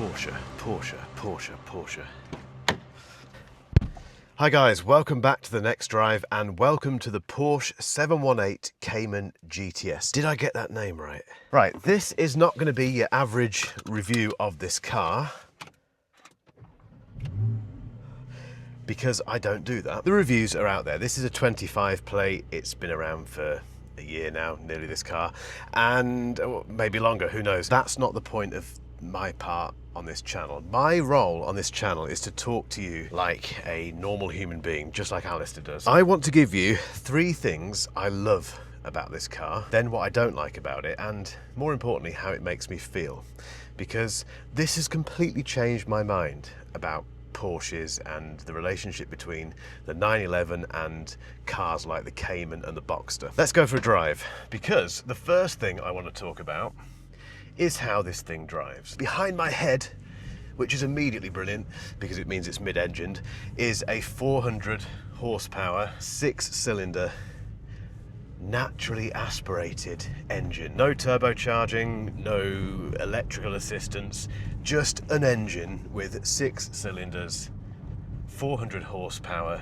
Porsche, Porsche, Porsche, Porsche. Hi guys, welcome back to The Next Drive and welcome to the Porsche 718 Cayman GTS. Did I get that name right? Right, this is not going to be your average review of this car, because I don't do that. The reviews are out there. This is a 25 plate. It's been around for a year now, nearly, this car, and maybe longer, who knows. That's not the point of my part on this channel. My role on this channel is to talk to you like a normal human being, just like Alistair does. I want to give you 3 things I love about this car, then what I don't like about it, and more importantly, how it makes me feel. Because this has completely changed my mind about Porsches and the relationship between the 911 and cars like the Cayman and the Boxster. Let's go for a drive, because the first thing I want to talk about is how this thing drives. Behind my head, which is immediately brilliant because it means it's mid-engined, is a 400 horsepower, 6-cylinder, naturally aspirated engine. No turbocharging, no electrical assistance, just an engine with 6 cylinders, 400 horsepower,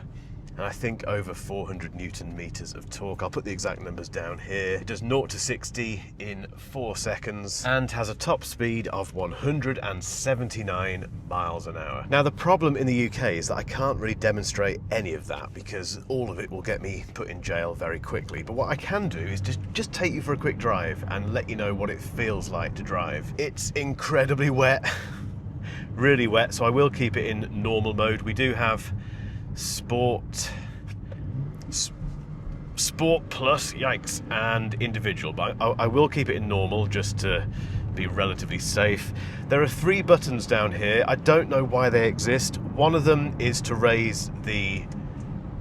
and I think over 400 Newton meters of torque. I'll put the exact numbers down here. It does 0 to 60 in 4 seconds and has a top speed of 179 miles an hour. Now, the problem in the UK is that I can't really demonstrate any of that because all of it will get me put in jail very quickly. But what I can do is just take you for a quick drive and let you know what it feels like to drive. It's incredibly wet, really wet, so I will keep it in normal mode. We do have Sport Plus, yikes, and individual, but I will keep it in normal just to be relatively safe. There are 3 buttons down here. I don't know why they exist. One of them is to raise the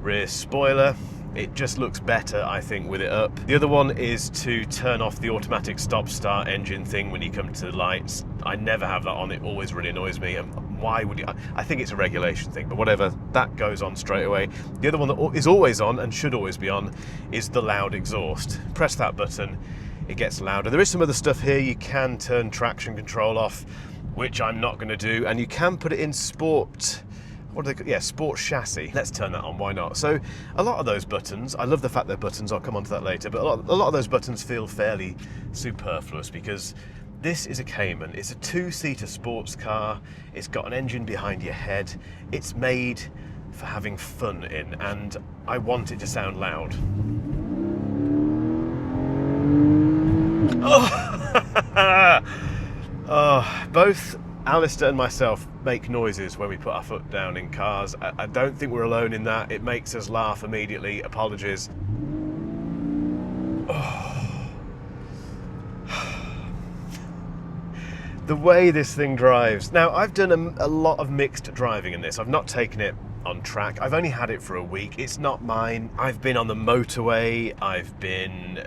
rear spoiler. It just looks better, I think, with it up. The other one is to turn off the automatic stop-start engine thing when you come to the lights. I never have that on. It always really annoys me. And why would you? I think it's a regulation thing, but whatever. That goes on straight away. The other one that is always on and should always be on is the loud exhaust. Press that button, it gets louder. There is some other stuff here. You can turn traction control off, which I'm not going to do, and you can put it in sport. What do they call? Yeah, sport chassis. Let's turn that on, why not? So a lot of those buttons, I love the fact they're buttons, I'll come on to that later, but a lot of those buttons feel fairly superfluous because this is a Cayman. It's a 2-seater sports car. It's got an engine behind your head. It's made for having fun in, and I want it to sound loud. Oh, both Alistair and myself make noises when we put our foot down in cars. I don't think we're alone in that. It makes us laugh immediately. Apologies. Oh. The way this thing drives. Now, I've done a lot of mixed driving in this. I've not taken it on track. I've only had it for a week. It's not mine. I've been on the motorway. I've been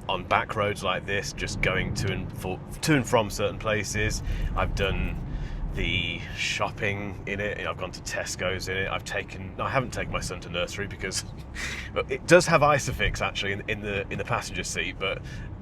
on back roads like this, just going to and from certain places. I've done the shopping in it. I've gone to Tesco's in it. I haven't taken my son to nursery because it does have Isofix actually in the passenger seat, but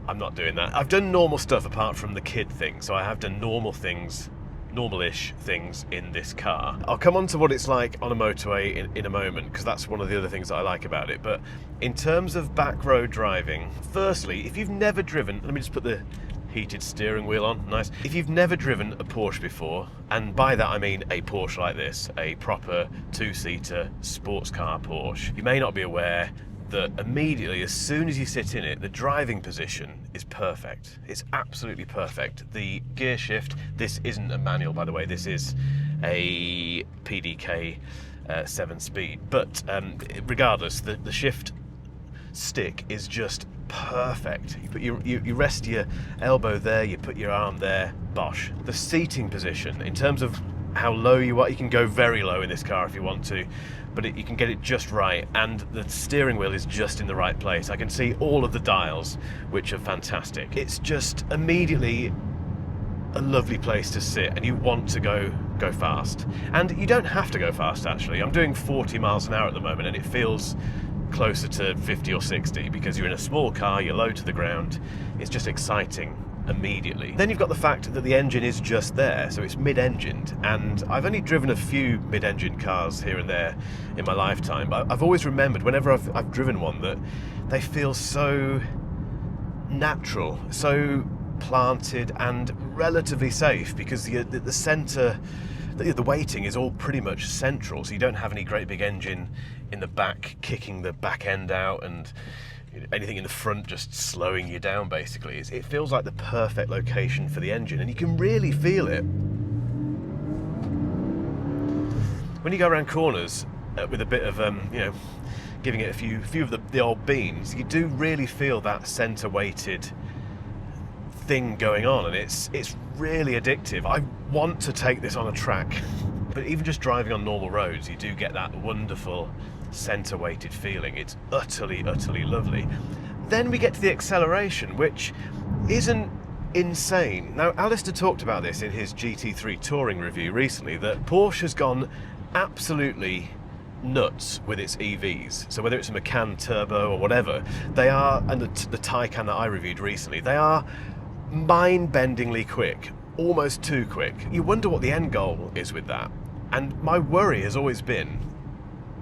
I'm not doing that. I've done normal stuff apart from the kid thing, so I have done normal things, normal-ish things in this car. I'll come on to what it's like on a motorway in a moment, because that's one of the other things that I like about it. But in terms of back road driving, firstly, if you've never driven, let me just put the heated steering wheel on, nice. If you've never driven a Porsche before, and by that I mean a Porsche like this, a proper 2-seater sports car Porsche, you may not be aware that immediately, as soon as you sit in it, the driving position is perfect. It's absolutely perfect. The gear shift, this isn't a manual, by the way, this is a PDK 7-speed, but regardless, the shift stick is just perfect. You rest your elbow there, you put your arm there, bosh. The seating position, in terms of how low you are, you can go very low in this car if you want to, but you can get it just right, and the steering wheel is just in the right place. I can see all of the dials, which are fantastic. It's just immediately a lovely place to sit, and you want to go fast. And you don't have to go fast, actually. I'm doing 40 miles an hour at the moment, and it feels closer to 50 or 60 because you're in a small car, you're low to the ground. It's just exciting immediately. Then you've got the fact that the engine is just there, so it's mid-engined, and I've only driven a few mid-engine cars here and there in my lifetime, but I've always remembered whenever I've driven one that they feel so natural, so planted and relatively safe, because the centre, the weighting is all pretty much central, so you don't have any great big engine in the back kicking the back end out and anything in the front just slowing you down, basically. It feels like the perfect location for the engine, and you can really feel it. When you go around corners with a bit of, giving it a few of the old beans, you do really feel that centre-weighted thing going on, and it's really addictive. I want to take this on a track, but even just driving on normal roads, you do get that wonderful centre-weighted feeling. It's utterly, utterly lovely. Then we get to the acceleration, which isn't insane. Now, Alistair talked about this in his GT3 Touring review recently, that Porsche has gone absolutely nuts with its EVs. So whether it's a Macan Turbo or whatever, they are, and the Taycan that I reviewed recently, they are mind-bendingly quick, almost too quick. You wonder what the end goal is with that. And my worry has always been,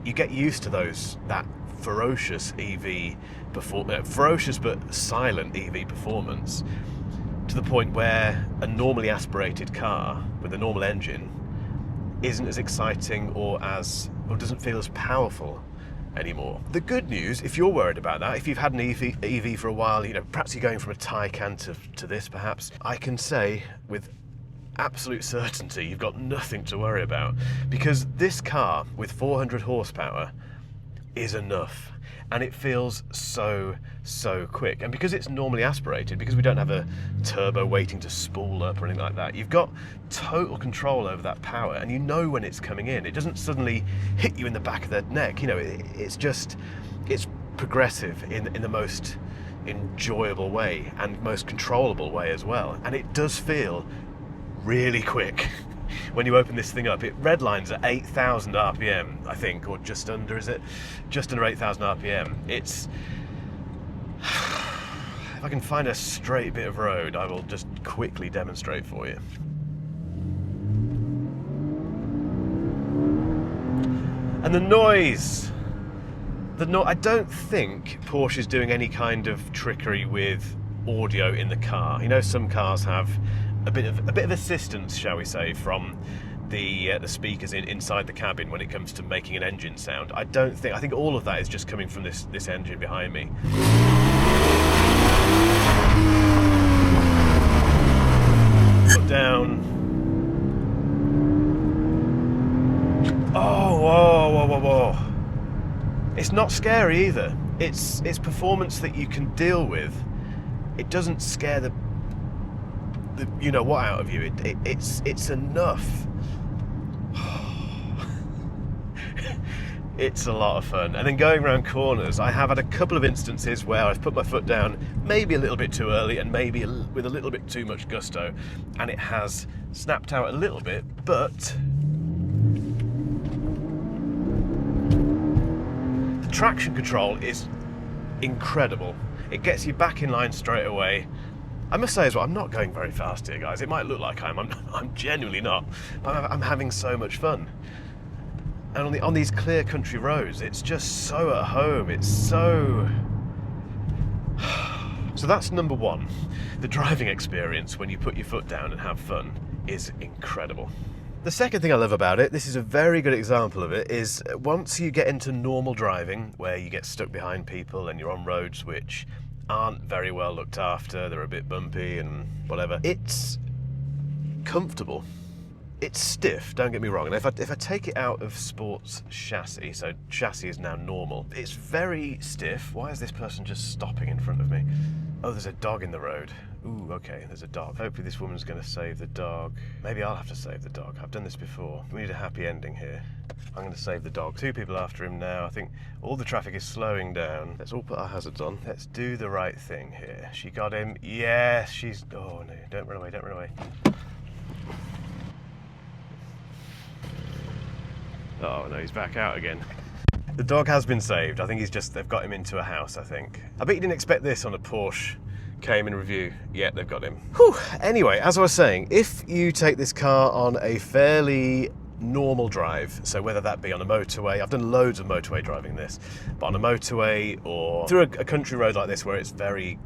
you get used to that ferocious ferocious but silent EV performance, to the point where a normally aspirated car with a normal engine isn't as exciting or doesn't feel as powerful anymore. The good news, if you're worried about that, if you've had an EV for a while, perhaps you're going from a Taycan to this perhaps, I can say with absolute certainty you've got nothing to worry about, because this car with 400 horsepower is enough, and it feels so quick. And because it's normally aspirated, because we don't have a turbo waiting to spool up or anything like that, you've got total control over that power, and you know when it's coming in. It doesn't suddenly hit you in the back of the neck. It's progressive in the most enjoyable way and most controllable way as well, and it does feel really quick. When you open this thing up, it redlines at 8,000 RPM, I think, or just under, is it? Just under 8,000 RPM. It's... If I can find a straight bit of road, I will just quickly demonstrate for you. And the noise! I don't think Porsche is doing any kind of trickery with audio in the car. Some cars have a bit of assistance, shall we say, from the speakers inside the cabin when it comes to making an engine sound. I think all of that is just coming from this engine behind me. Put down. Oh, whoa. It's not scary either. It's performance that you can deal with. It doesn't scare the what out of you. It's enough. It's a lot of fun. And then going around corners, I have had a couple of instances where I've put my foot down maybe a little bit too early and maybe with a little bit too much gusto, and it has snapped out a little bit, but the traction control is incredible. It gets you back in line straight away. I must say as well, I'm not going very fast here, guys. It might look like I'm genuinely not, but I'm having so much fun. And on these clear country roads, it's just so at home. It's so... So that's number one. The driving experience when you put your foot down and have fun is incredible. The second thing I love about it, this is a very good example of it, is once you get into normal driving, where you get stuck behind people and you're on roads which aren't very well looked after, they're a bit bumpy and whatever, it's comfortable. It's stiff, don't get me wrong, and if I take it out of sports chassis, so chassis is now normal, it's very stiff. Why is this person just stopping in front of me? Oh, there's a dog in the road. Ooh, okay, there's a dog. Hopefully this woman's going to save the dog. Maybe I'll have to save the dog. I've done this before. We need a happy ending here. I'm going to save the dog. 2 people after him now. I think all the traffic is slowing down. Let's all put our hazards on. Let's do the right thing here. She got him. Yes, she's... Oh, no, don't run away, don't run away. Oh, no, he's back out again. The dog has been saved. I think they've got him into a house, I think. I bet you didn't expect this on a Porsche Cayman review. Yeah, they've got him. Whew. Anyway, as I was saying, if you take this car on a fairly normal drive, so whether that be on a motorway, I've done loads of motorway driving this, but on a motorway or through a country road like this where it's very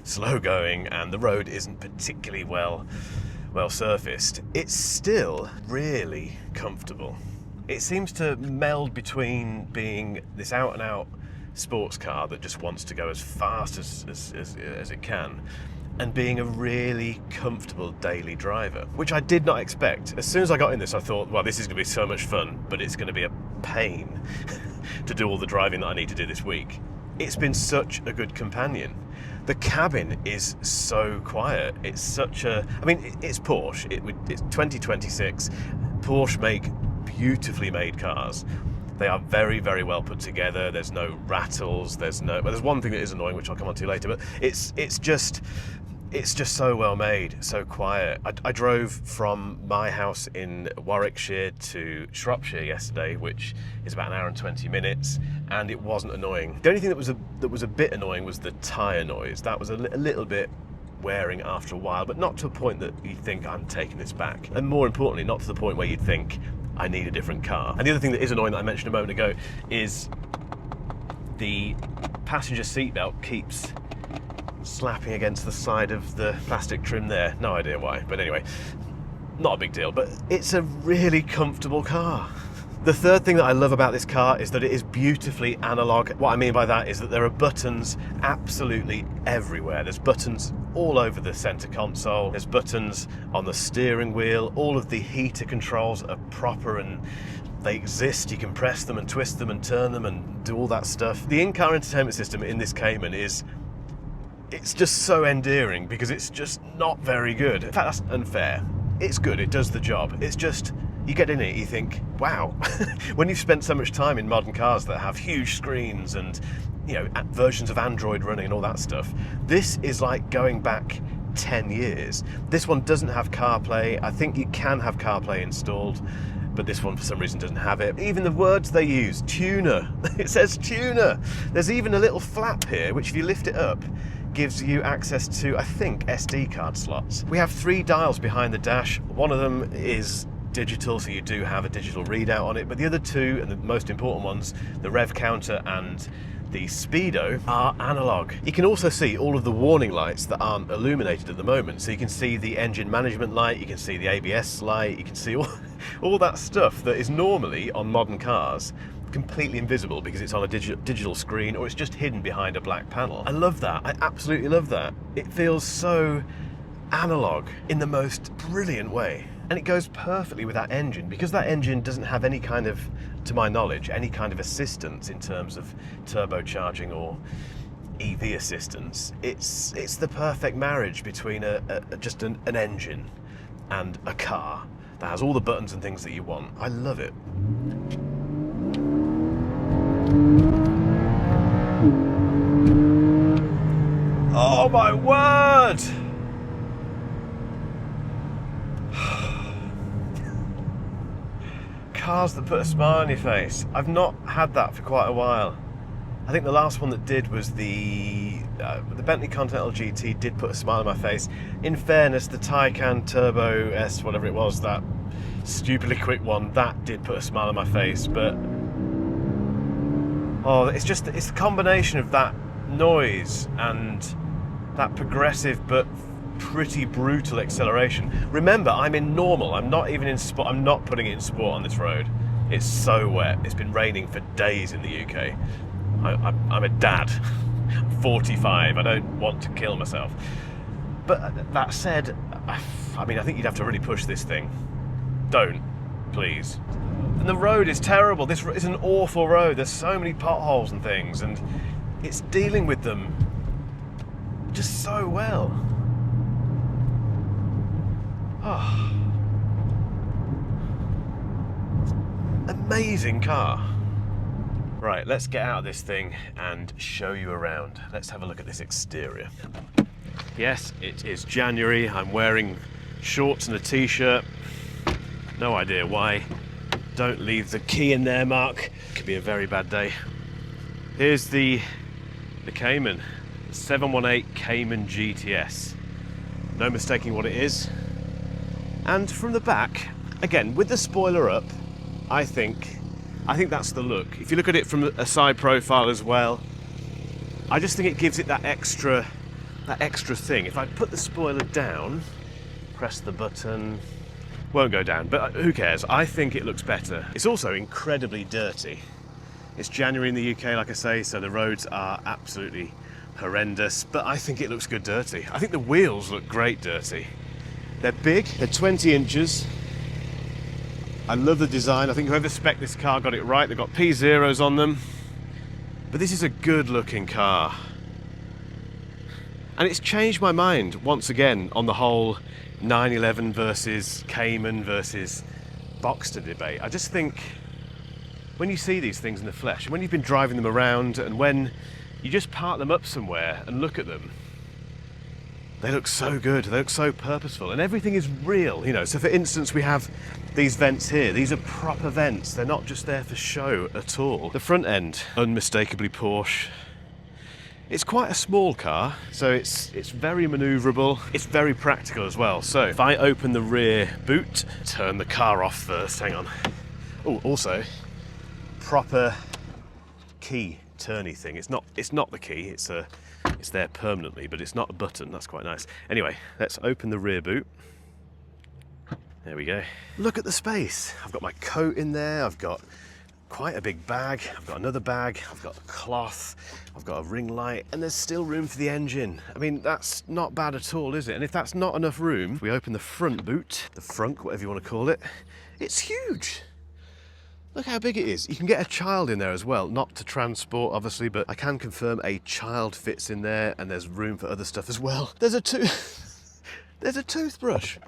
slow going and the road isn't particularly well surfaced, it's still really comfortable. It seems to meld between being this out and out sports car that just wants to go as fast as it can, and being a really comfortable daily driver, which I did not expect. As soon as I got in this, I thought, well, this is going to be so much fun, but it's going to be a pain to do all the driving that I need to do this week. It's been such a good companion. The cabin is so quiet. It's such a, I mean, it's Porsche. It's 2026. Porsche make beautifully made cars. They are very, very well put together. There's no rattles. There's one thing that is annoying, which I'll come on to later, but it's just so well made, so quiet. I drove from my house in Warwickshire to Shropshire yesterday, which is about an hour and 20 minutes, and it wasn't annoying. The only thing that was a bit annoying was the tyre noise. That was a little bit wearing after a while, but not to a point that you think I'm taking this back. And more importantly, not to the point where you'd think I need a different car. And the other thing that is annoying that I mentioned a moment ago is the passenger seatbelt keeps slapping against the side of the plastic trim there. No idea why, but anyway, not a big deal, but it's a really comfortable car. The third thing that I love about this car is that it is beautifully analog. What I mean by that is that there are buttons absolutely everywhere. There's buttons all over the center console. There's buttons on the steering wheel. All of the heater controls are proper and they exist. You can press them and twist them and turn them and do all that stuff. The in-car entertainment system in this Cayman it's just so endearing because it's just not very good. In fact, that's unfair. It's good, it does the job. It's just, you get in it, you think, wow. When you've spent so much time in modern cars that have huge screens and, you know, versions of Android running and all that stuff, this is like going back 10 years. This one doesn't have CarPlay. I think you can have CarPlay installed, but this one for some reason doesn't have it. Even the words they use, tuner, it says tuner. There's even a little flap here, which if you lift it up, gives you access to, I think, SD card slots. We have 3 dials behind the dash. One of them is digital, so you do have a digital readout on it, but the other 2, and the most important ones, the rev counter and the speedo, are analog. You can also see all of the warning lights that aren't illuminated at the moment. So you can see the engine management light, you can see the ABS light, you can see all that stuff that is normally on modern cars completely invisible because it's on a digital screen or it's just hidden behind a black panel. I love that. I absolutely love that. It feels so analog in the most brilliant way. And it goes perfectly with that engine because that engine doesn't have any kind of, to my knowledge, any kind of assistance in terms of turbocharging or EV assistance. It's the perfect marriage between just an engine and a car that has all the buttons and things that you want. I love it. Oh my word! Cars that put a smile on your face. I've not had that for quite a while. I think the last one that did was the Bentley Continental GT did put a smile on my face. In fairness, the Taycan Turbo S, whatever it was, that stupidly quick one, that did put a smile on my face, but oh, it's the combination of that noise and that progressive but pretty brutal acceleration. Remember, I'm in normal. I'm not even in sport. I'm not putting it in sport on this road. It's so wet. It's been raining for days in the UK. I'm a dad. I'm 45. I don't want to kill myself. But that said, I mean, I think you'd have to really push this thing. Don't, please. And the road is terrible. This is an awful road. There's so many potholes and things, and it's dealing with them just so well. Oh. Amazing car. Right, let's get out of this thing and show you around. Let's have a look at this exterior. Yes, it is January. I'm wearing shorts and a t-shirt. No idea why. Don't leave the key in there, Mark. Could be a very bad day. Here's the Cayman. 718 Cayman GTS. No mistaking what it is. And from the back, again, with the spoiler up, I think that's the look. If you look at it from a side profile as well, I just think it gives it that extra thing. If I put the spoiler down, press the button, won't go down, but who cares? I think it looks better. It's also incredibly dirty. It's January in the UK, like I say, so the roads are absolutely horrendous, but I think it looks good dirty. I think the wheels look great dirty. They're big, they're 20 inches. I love the design. I think whoever spec'd this car got it right. They've got P0s on them. But this is a good looking car. And it's changed my mind once again on the whole 911 versus Cayman versus Boxster debate. I just think when you see these things in the flesh, and when you've been driving them around, and when you just park them up somewhere and look at them, they look so good, they look so purposeful, and everything is real, you know. So for instance, we have these vents here. These are proper vents. They're not just there for show at all. The front end, unmistakably Porsche. It's quite a small car, so it's very manoeuvrable. It's very practical as well. So if I open the rear boot, turn the car off first, hang on. Oh, also, proper key turny thing. It's not the key, it's there permanently, but it's not a button. That's quite nice. Anyway, let's open the rear boot. There we go. Look at the space. I've got my coat in there. I've got quite a big bag. I've got another bag. I've got a cloth. I've got a ring light, and there's still room for the engine. I mean, that's not bad at all, is it? And if that's not enough room, we open the front boot, the frunk, whatever you want to call it. It's huge. Look how big it is. You can get a child in there as well, not to transport obviously, but I can confirm a child fits in there, and there's room for other stuff as well. There's a toothbrush.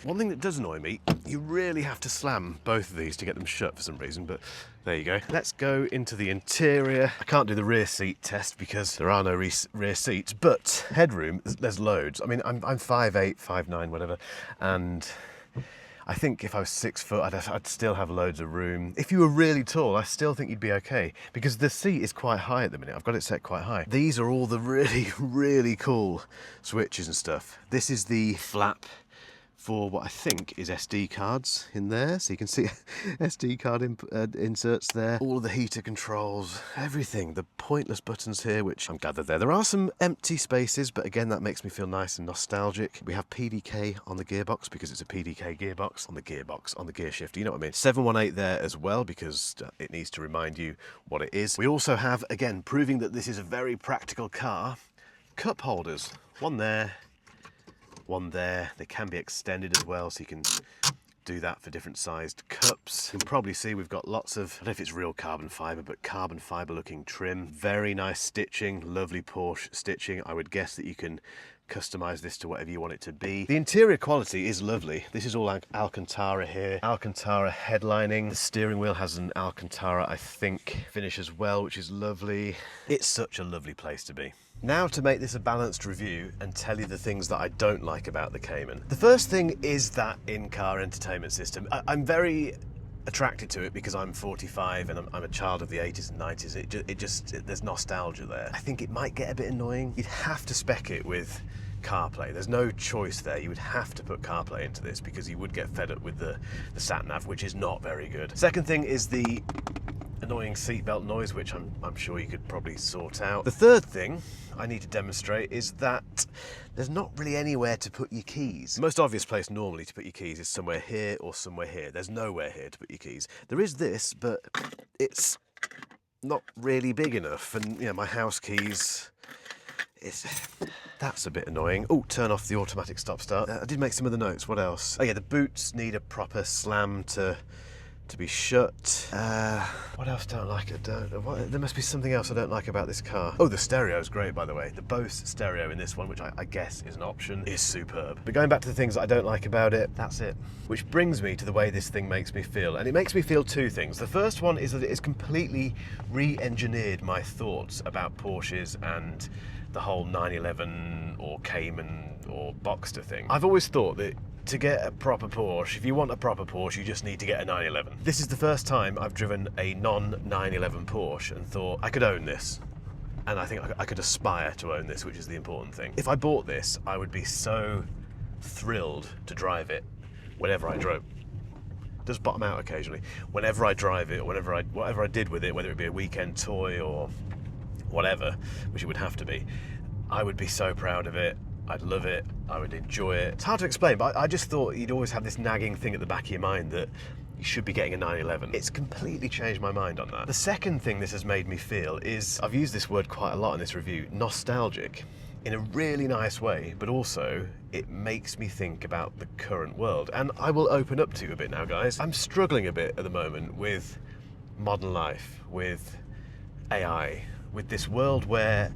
One thing that does annoy me, you really have to slam both of these to get them shut for some reason, but there you go. Let's go into the interior. I can't do the rear seat test because there are no rear seats, but headroom, there's loads. I mean, I'm 5'8", 5'9", whatever, and I think if I was 6 foot, I'd still have loads of room. If you were really tall, I still think you'd be okay, because the seat is quite high at the minute. I've got it set quite high. These are all the really, really cool switches and stuff. This is the flap for what I think is SD cards in there, so you can see SD card inserts there. All of the heater controls, everything. The pointless buttons here, which I'm glad they're there. There are some empty spaces, but again, that makes me feel nice and nostalgic. We have PDK on the gearbox because it's a PDK gearbox on the gear shifter. You know what I mean? 718 there as well because it needs to remind you what it is. We also have, again, proving that this is a very practical car, cup holders. One there. One there. They can be extended as well, so you can do that for different sized cups. You can probably see we've got lots of, I don't know if it's real carbon fibre, but carbon fibre looking trim. Very nice stitching, lovely Porsche stitching. I would guess that you can customize this to whatever you want it to be. The interior quality is lovely. This is all Alcantara here. Alcantara headlining. The steering wheel has an Alcantara, I think, finish as well, which is lovely. It's such a lovely place to be. Now to make this a balanced review and tell you the things that I don't like about the Cayman. The first thing is that in-car entertainment system. I'm very attracted to it because I'm 45 and I'm a child of the 80s and 90s. There's nostalgia there. I think it might get a bit annoying. You'd have to spec it with CarPlay. There's no choice there. You would have to put CarPlay into this because you would get fed up with the sat-nav, which is not very good. Second thing is the annoying seatbelt noise, which I'm sure you could probably sort out. The third thing I need to demonstrate is that there's not really anywhere to put your keys. The most obvious place normally to put your keys is somewhere here or somewhere here. There's nowhere here to put your keys. There is this, but it's not really big enough, and you know, my house keys, that's a bit annoying. Oh, turn off the automatic stop-start. I did make some other notes. What else? Oh yeah, the boots need a proper slam to be shut. What else don't I like? There must be something else I don't like about this car. Oh, the stereo is great, by the way. The Bose stereo in this one, which I guess is an option, is superb. But going back to the things that I don't like about it, that's it. Which brings me to the way this thing makes me feel. And it makes me feel two things. The first one is that it has completely re-engineered my thoughts about Porsches and the whole 911 or Cayman or Boxster thing. I've always thought that to get a proper Porsche, if you want a proper Porsche, you just need to get a 911. This is the first time I've driven a non-911 Porsche and thought I could own this. and I think I could aspire to own this, which is the important thing. If I bought this, I would be so thrilled to drive it whenever I drove. It does bottom out occasionally. Whenever I drive it, or whatever I did with it, whether it be a weekend toy or whatever, which it would have to be, I would be so proud of it. I'd love it. I would enjoy it. It's hard to explain, but I just thought you'd always have this nagging thing at the back of your mind that you should be getting a 911. It's completely changed my mind on that. The second thing this has made me feel is, I've used this word quite a lot in this review, nostalgic, in a really nice way, but also it makes me think about the current world. And I will open up to you a bit now, guys. I'm struggling a bit at the moment with modern life, with AI, with this world where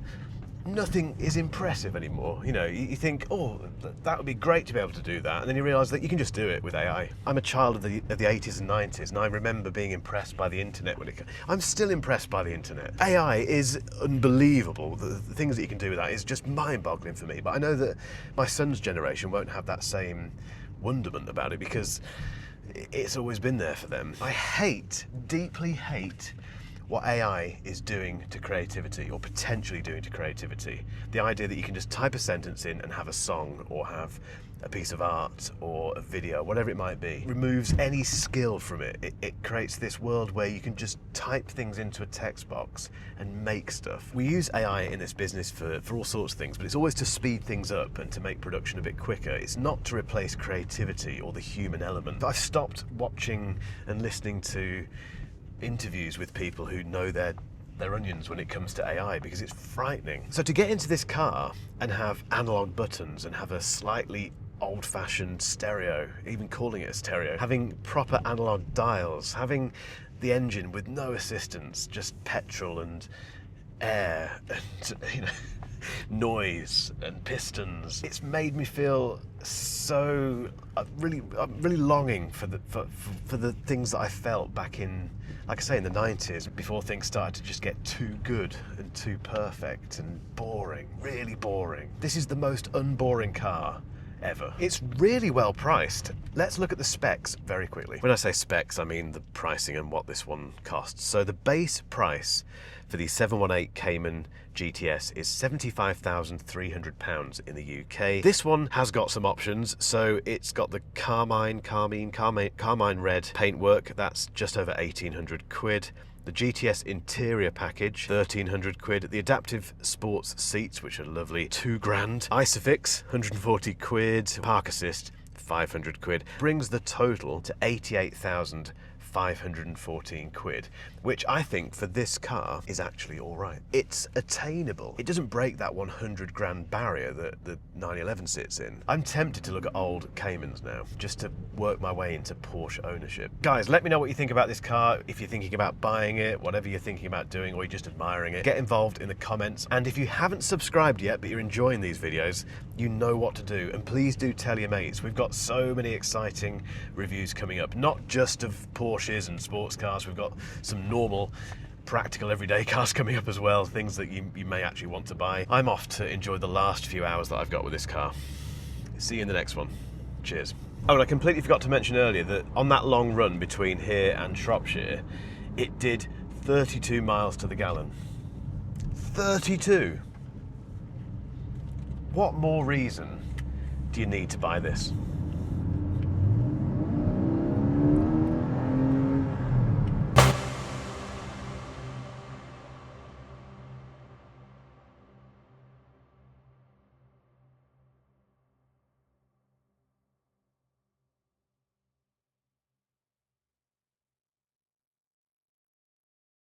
nothing is impressive anymore. You know, you think, oh, that would be great to be able to do that, and then you realise that you can just do it with AI. I'm a child of the 80s and 90s, and I remember being impressed by the internet when I'm still impressed by the internet. AI is unbelievable. The things that you can do with that is just mind-boggling for me, but I know that my son's generation won't have that same wonderment about it because it's always been there for them. I deeply hate what AI is doing to creativity, or potentially doing to creativity. The idea that you can just type a sentence in and have a song, or have a piece of art, or a video, whatever it might be, removes any skill from it. It creates this world where you can just type things into a text box and make stuff. We use AI in this business for all sorts of things, but it's always to speed things up and to make production a bit quicker. It's not to replace creativity or the human element. I've stopped watching and listening to interviews with people who know their onions when it comes to AI, because it's frightening. So to get into this car and have analog buttons and have a slightly old-fashioned stereo, even calling it a stereo, having proper analog dials, having the engine with no assistance, just petrol and air and, you know, noise and pistons. It's made me feel so I'm really longing for the things that I felt back in, like I say, in the 90s, before things started to just get too good and too perfect and boring, really boring. This is the most unboring car ever. It's really well priced. Let's look at the specs very quickly. When I say specs, I mean the pricing and what this one costs. So the base price for the 718 Cayman GTS is £75,300 in the UK. This one has got some options. So it's got the Carmine red paintwork. That's just over 1,800 quid. The GTS interior package, 1,300 quid. The adaptive sports seats, which are lovely, 2 grand. Isofix, 140 quid. Park assist, 500 quid. Brings the total to 88,514 quid, which I think for this car is actually all right. It's attainable. It doesn't break that 100 grand barrier that the 911 sits in. I'm tempted to look at old Caymans now, just to work my way into Porsche ownership. Guys, let me know what you think about this car. If you're thinking about buying it, whatever you're thinking about doing, or you're just admiring it, get involved in the comments. And if you haven't subscribed yet, but you're enjoying these videos, you know what to do. And please do tell your mates. We've got so many exciting reviews coming up, not just of Porsches and sports cars. We've got some normal, practical, everyday cars coming up as well, things that you may actually want to buy. I'm off to enjoy the last few hours that I've got with this car. See you in the next one. Cheers. Oh, and I completely forgot to mention earlier that on that long run between here and Shropshire, it did 32 miles to the gallon. 32! What more reason do you need to buy this?